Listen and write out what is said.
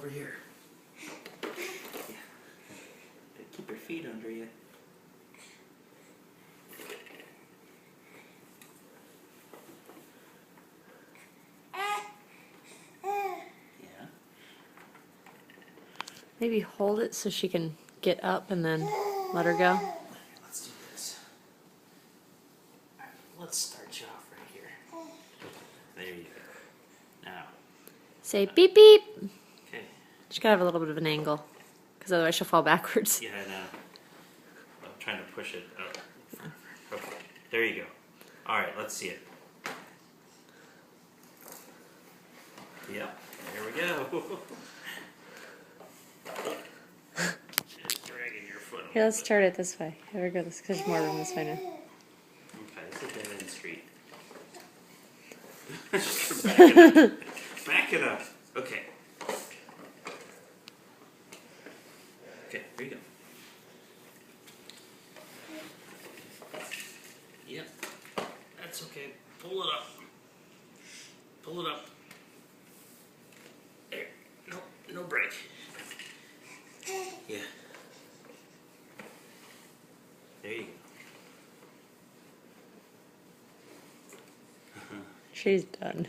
over here. Yeah. Keep your feet under you. Yeah. Maybe hold it so she can get up and then let her go. Let's do this. All right, let's start you off right here. There you go. Now. Say beep beep. Okay. She's gotta have a little bit of an angle, because otherwise she'll fall backwards. Yeah, I know. I'm trying to push it up. Okay, there you go. All right, let's see it. Yep, there we go. Just dragging your foot. Here, let's start it this way. Here we go. There's more room this way now. Okay, it's a dead end street. Back it up. Back it up. Okay. Okay, here you go. Yep. That's okay. Pull it up. Pull it up. There. No, no break. Yeah. There you go. She's done.